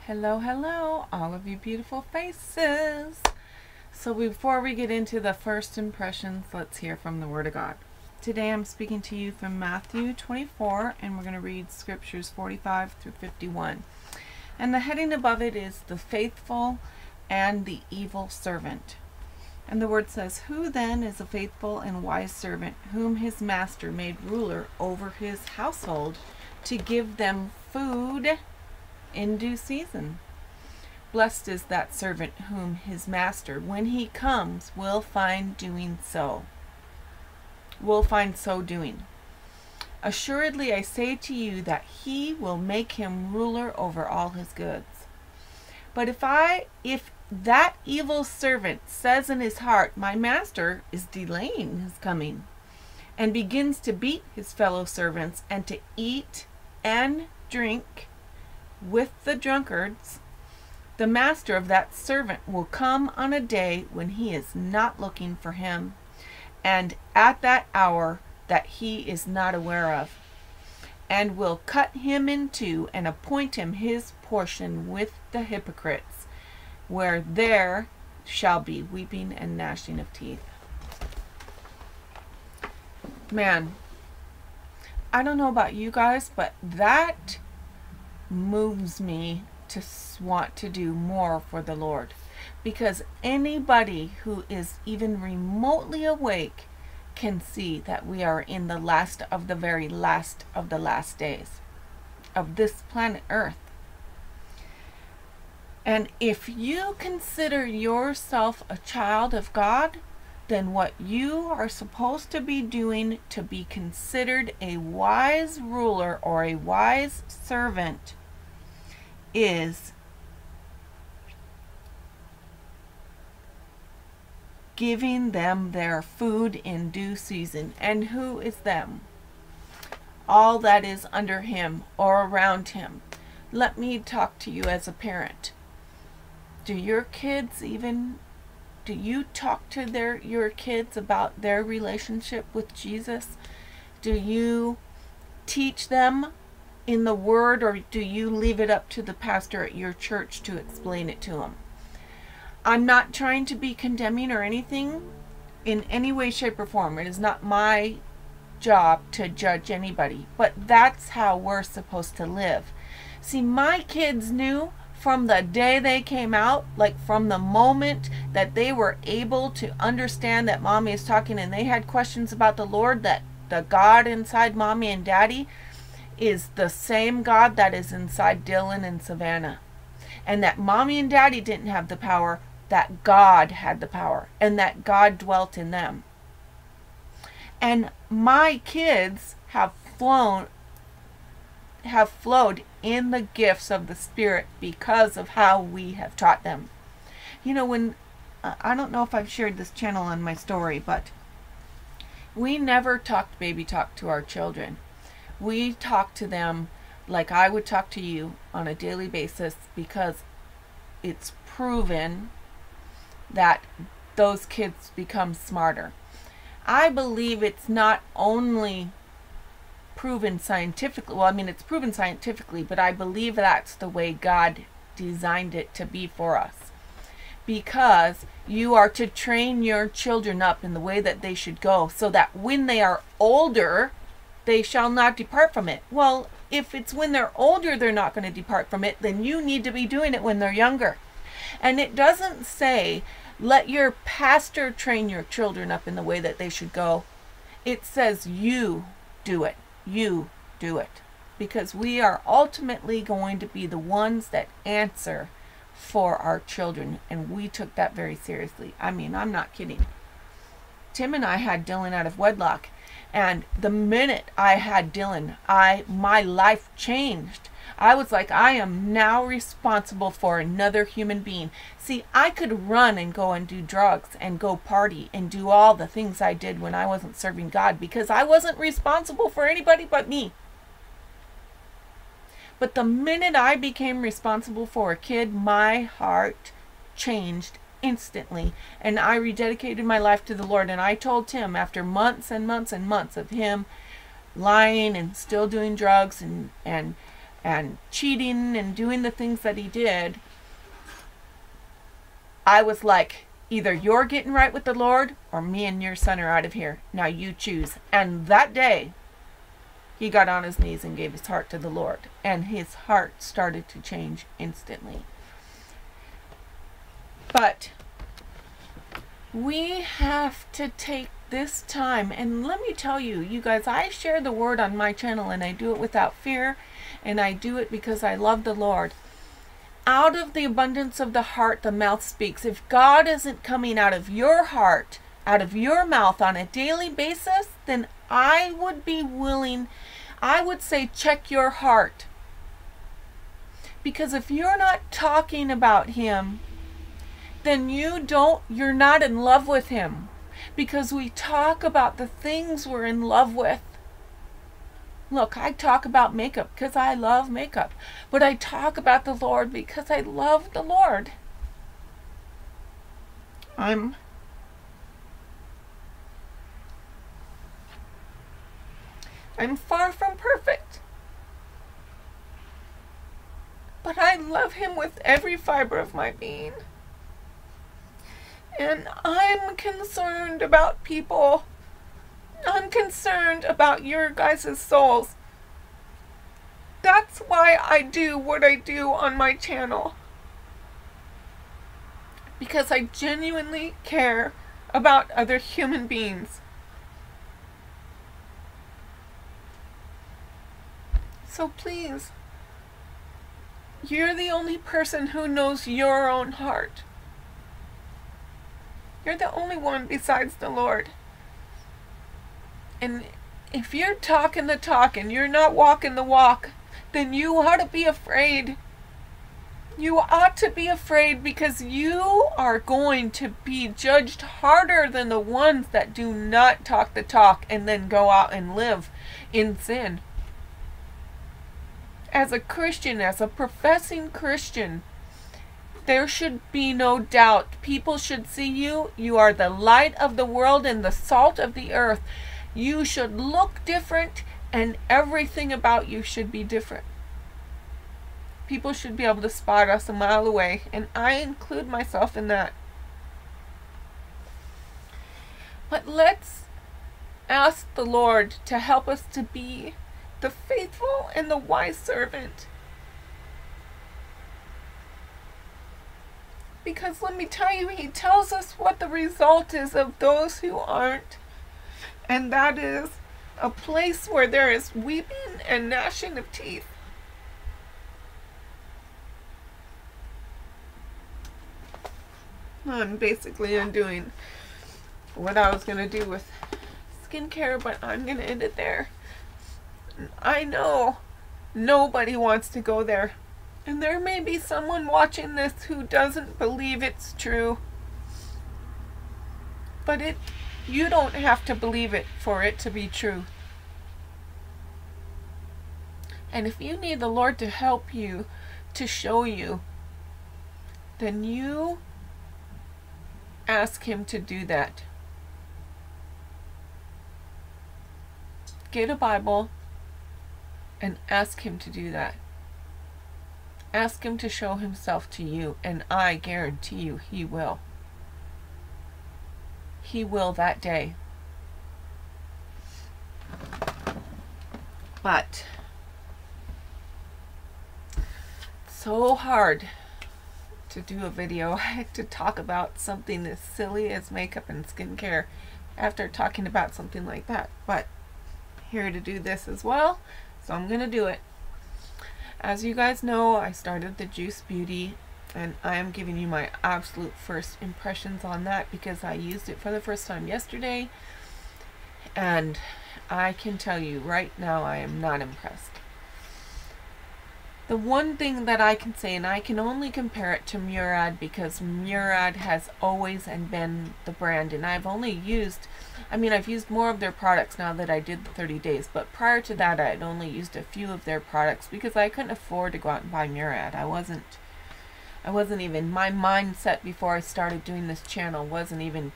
Hello, hello, all of you beautiful faces. So before we get into the first impressions, let's hear from the Word of God. Today I'm speaking to you from Matthew 24, and we're going to read scriptures 45 through 51. And the heading above it is the faithful and the evil servant. And the word says, "Who then is a faithful and wise servant, whom his master made ruler over his household, to give them food in due season? Blessed is that servant whom his master, when he comes, will find so doing. Assuredly I say to you that he will make him ruler over all his goods. But if that evil servant says in his heart, my master is delaying his coming, and begins to beat his fellow servants, and to eat and drink with the drunkards, the master of that servant will come on a day when he is not looking for him, and at that hour that he is not aware of, and will cut him in two, and appoint him his portion with the hypocrites, where there shall be weeping and gnashing of teeth." Man, I don't know about you guys, but that moves me to want to do more for the Lord, because anybody who is even remotely awake can see that we are in the last of the very last of the last days of this planet Earth. And if you consider yourself a child of God, then what you are supposed to be doing to be considered a wise ruler or a wise servant is giving them their food in due season. And who is them? All that is under him or around him. Let me talk to you as a parent. Do you talk to your kids about their relationship with Jesus? Do you teach them in the Word, or do you leave it up to the pastor at your church to explain it to them? I'm not trying to be condemning or anything in any way, shape, or form. It is not my job to judge anybody, but that's how we're supposed to live. See, my kids knew from the day they came out, like from the moment that they were able to understand that mommy is talking and they had questions about the Lord, that the God inside mommy and daddy is the same God that is inside Dylan and Savannah. And that mommy and daddy didn't have the power, that God had the power, and that God dwelt in them. And my kids have flowed in the gifts of the Spirit because of how we have taught them. You know, when I don't know if I've shared this channel on my story, but we never talked baby talk to our children. We talk to them like I would talk to you on a daily basis, because it's proven that those kids become smarter. I believe it's not only proven scientifically, well, I mean, it's proven scientifically, but I believe that's the way God designed it to be for us. Because you are to train your children up in the way that they should go, so that when they are older, they shall not depart from it. Well, if it's when they're older they're not going to depart from it, then you need to be doing it when they're younger. And it doesn't say, let your pastor train your children up in the way that they should go. It says you do it. You do it. Because we are ultimately going to be the ones that answer for our children. And we took that very seriously. I mean, I'm not kidding. Tim and I had Dylan out of wedlock. And the minute I had Dylan, my life changed. I was like, I am now responsible for another human being. See, I could run and go and do drugs and go party and do all the things I did when I wasn't serving God, because I wasn't responsible for anybody but me. But the minute I became responsible for a kid, my heart changed instantly, and I rededicated my life to the Lord. And I told Tim, after months and months and months of him lying and still doing drugs and and cheating and doing the things that he did, I was like, either you're getting right with the Lord or me and your son are out of here. Now you choose. And that day, he got on his knees and gave his heart to the Lord. And his heart started to change instantly. But we have to take this time. And let me tell you, you guys, I share the word on my channel and I do it without fear. And I do it because I love the Lord. Out of the abundance of the heart, the mouth speaks. If God isn't coming out of your heart, out of your mouth on a daily basis, then I would be willing, I would say check your heart. Because if you're not talking about him, then you're not in love with him. Because we talk about the things we're in love with. Look, I talk about makeup because I love makeup. But I talk about the Lord because I love the Lord. I'm far from perfect. But I love him with every fiber of my being. And I'm concerned about people. I'm concerned about your guys' souls. That's why I do what I do on my channel. Because I genuinely care about other human beings. So please, you're the only person who knows your own heart. You're the only one besides the Lord. And if you're talking the talk and you're not walking the walk, then you ought to be afraid. You ought to be afraid because you are going to be judged harder than the ones that do not talk the talk and then go out and live in sin. As a Christian, as a professing Christian, there should be no doubt. People should see you. You are the light of the world and the salt of the earth. You should look different and everything about you should be different. People should be able to spot us a mile away, and I include myself in that. But let's ask the Lord to help us to be the faithful and the wise servant. Because let me tell you, he tells us what the result is of those who aren't. And that is a place where there is weeping and gnashing of teeth. I'm basically undoing what I was going to do with skincare, but I'm going to end it there. I know nobody wants to go there. And there may be someone watching this who doesn't believe it's true. But you don't have to believe it for it to be true. And if you need the Lord to help you, to show you, then you ask him to do that. Get a Bible and ask him to do that. Ask him to show himself to you, and I guarantee you he will. He will that day. But so hard to do a video to talk about something as silly as makeup and skincare after talking about something like that. But here to do this as well, so I'm gonna do it. As you guys know, I started the Juice Beauty, and I am giving you my absolute first impressions on that because I used it for the first time yesterday, and I can tell you right now I am not impressed. The one thing that I can say, and I can only compare it to Muah, because Muah has always been the brand, and I've only used, I've used more of their products now that I did the 30 days, but prior to that I had only used a few of their products because I couldn't afford to go out and buy Muah. I wasn't even, my mindset before I started doing this channel wasn't even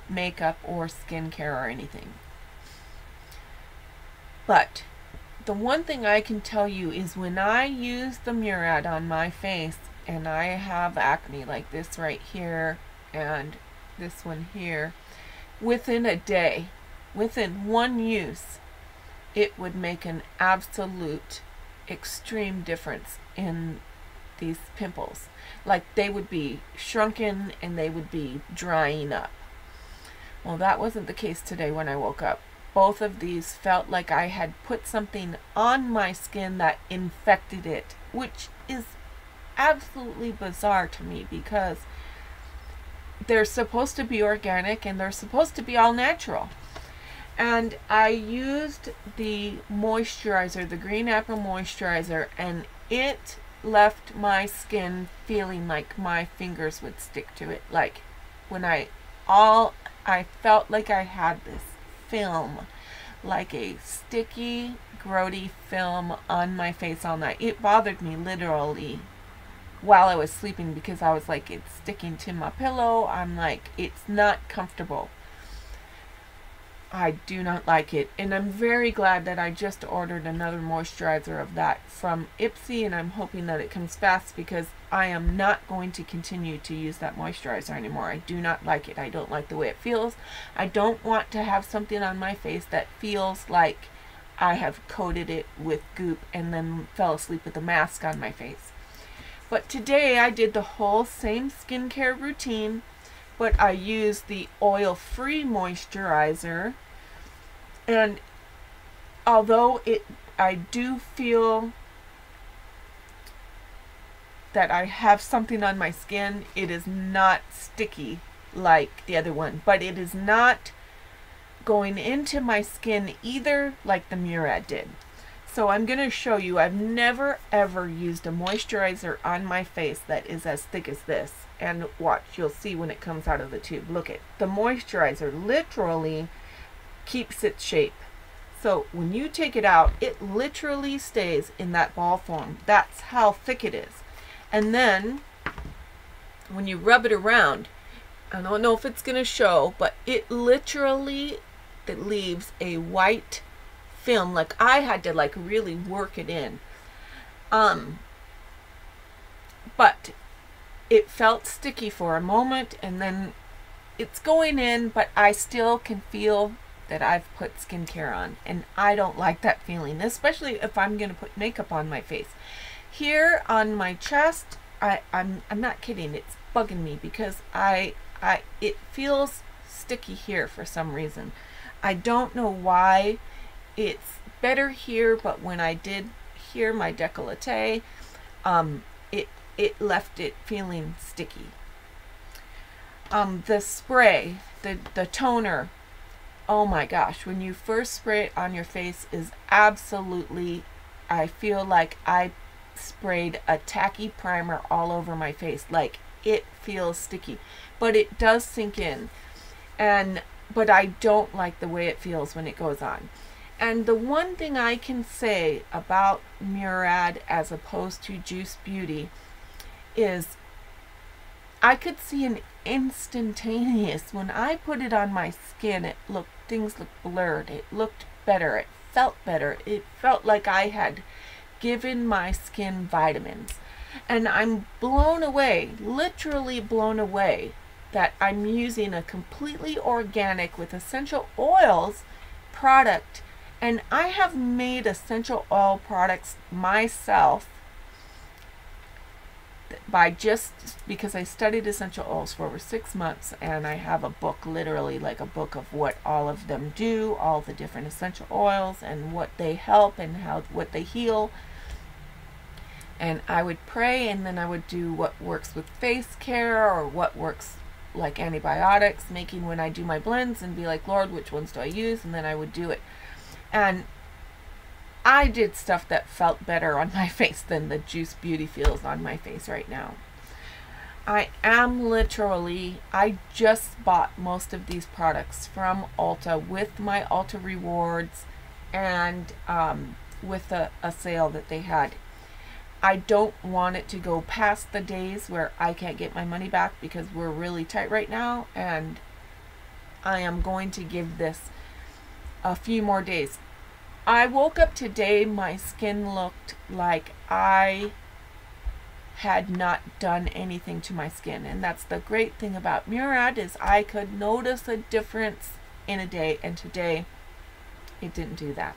makeup or skincare or anything. But the one thing I can tell you is when I use the Murad on my face and I have acne like this right here and this one here, within a day, within one use, it would make an absolute extreme difference in these pimples. Like they would be shrunken and they would be drying up. Well, that wasn't the case today when I woke up. Both of these felt like I had put something on my skin that infected it, which is absolutely bizarre to me because they're supposed to be organic and they're supposed to be all natural. And I used the moisturizer, the Green Apple moisturizer, and it left my skin feeling like my fingers would stick to it. Like when I felt like I had this film, like a sticky, grody film on my face all night. It bothered me literally while I was sleeping because I was like, it's sticking to my pillow. I'm like, it's not comfortable. I do not like it, and I'm very glad that I just ordered another moisturizer of that from Ipsy, and I'm hoping that it comes fast because I am not going to continue to use that moisturizer anymore. I do not like it. I don't like the way it feels. I don't want to have something on my face that feels like I have coated it with goop and then fell asleep with a mask on my face. But today I did the whole same skincare routine, but I used the oil-free moisturizer. And although I do feel that I have something on my skin, it is not sticky like the other one, but it is not going into my skin either like the Murad did. So I'm going to show you, I've never ever used a moisturizer on my face that is as thick as this. And watch, you'll see when it comes out of the tube. Look at the moisturizer literally keeps its shape. So when you take it out, it literally stays in that ball form. That's how thick it is. And then when you rub it around, I don't know if it's going to show, but it literally leaves a white film. Like I had to like really work it in. But it felt sticky for a moment and then it's going in, but I still can feel that I've put skincare on, and I don't like that feeling, especially if I'm going to put makeup on my face. Here on my chest, I'm not kidding, it's bugging me because it feels sticky here for some reason. I don't know why. It's better here, but when I did here, my décolleté, it left it feeling sticky. The spray, the toner, oh my gosh, when you first spray it on your face is absolutely, I feel like I sprayed a tacky primer all over my face. Like it feels sticky, but it does sink in. But I don't like the way it feels when it goes on. And the one thing I can say about Murad as opposed to Juice Beauty is I could see an instantaneous, when I put it on my skin, things looked blurred. It looked better. It felt better. It felt like I had given my skin vitamins. And I'm blown away, literally blown away, that I'm using a completely organic with essential oils product. And I have made essential oil products myself because I studied essential oils for over 6 months, and I have a book, literally like a book of what all of them do, all the different essential oils and what they help and what they heal. And I would pray, and then I would do what works with face care or what works like antibiotics, making when I do my blends and be like, Lord, which ones do I use? And then I would do it. And I did stuff that felt better on my face than the Juice Beauty feels on my face right now. I just bought most of these products from Ulta with my Ulta rewards and with a sale that they had. I don't want it to go past the days where I can't get my money back because we're really tight right now, and I am going to give this a few more days. I woke up today, my skin looked like I had not done anything to my skin. And that's the great thing about Murad, is I could notice a difference in a day, and today it didn't do that.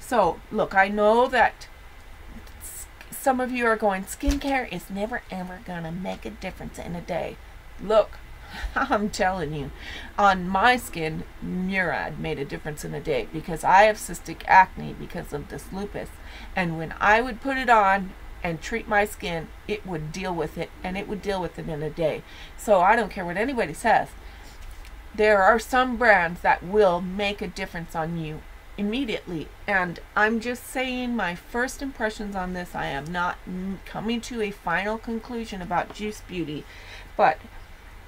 So look, I know that some of you are going, skincare is never ever gonna make a difference in a day. Look, I'm telling you, on my skin, Murad made a difference in a day, because I have cystic acne because of this lupus. And when I would put it on and treat my skin, it would deal with it, and it would deal with it in a day. So I don't care what anybody says. There are some brands that will make a difference on you immediately. And I'm just saying my first impressions on this. I am not coming to a final conclusion about Juice Beauty, but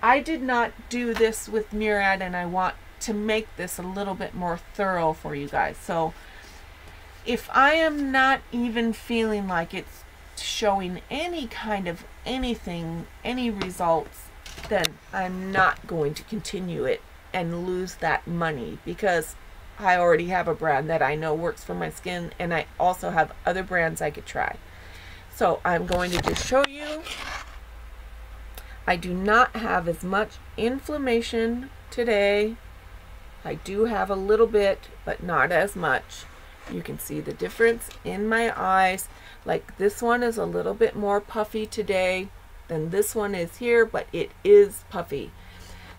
I did not do this with Murad, and I want to make this a little bit more thorough for you guys. So if I am not even feeling like it's showing any kind of anything, any results, then I'm not going to continue it and lose that money, because I already have a brand that I know works for my skin, and I also have other brands I could try. So I'm going to just show you. I do not have as much inflammation today. I do have a little bit, but not as much. You can see the difference in my eyes. Like, this one is a little bit more puffy today than this one is here, but it is puffy.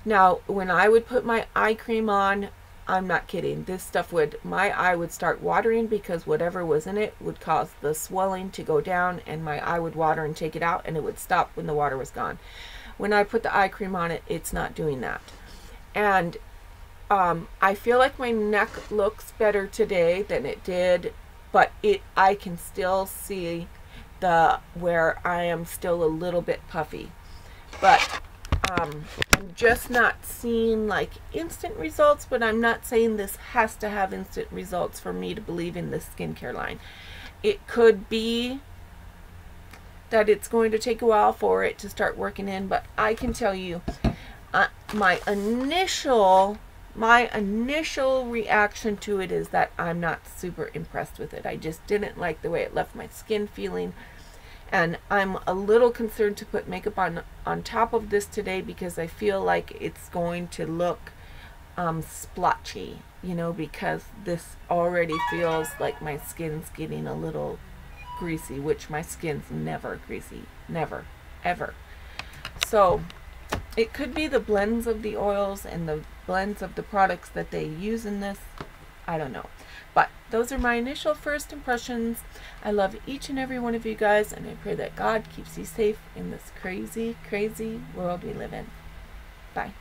Now, when I would put my eye cream on, I'm not kidding, this stuff my eye would start watering, because whatever was in it would cause the swelling to go down, and my eye would water and take it out, and it would stop when the water was gone. When I put the eye cream on it, it's not doing that. And I feel like my neck looks better today than it did, but I can still see where I am still a little bit puffy. But I'm just not seeing like instant results, but I'm not saying this has to have instant results for me to believe in this skincare line. It could be that it's going to take a while for it to start working in, but I can tell you, my initial reaction to it is that I'm not super impressed with it. I just didn't like the way it left my skin feeling, and I'm a little concerned to put makeup on top of this today, because I feel like it's going to look splotchy, you know, because this already feels like my skin's getting a little greasy, which my skin's never greasy, never, ever. So it could be the blends of the oils and the blends of the products that they use in this. I don't know. But those are my initial first impressions. I love each and every one of you guys, and I pray that God keeps you safe in this crazy, crazy world we live in. Bye.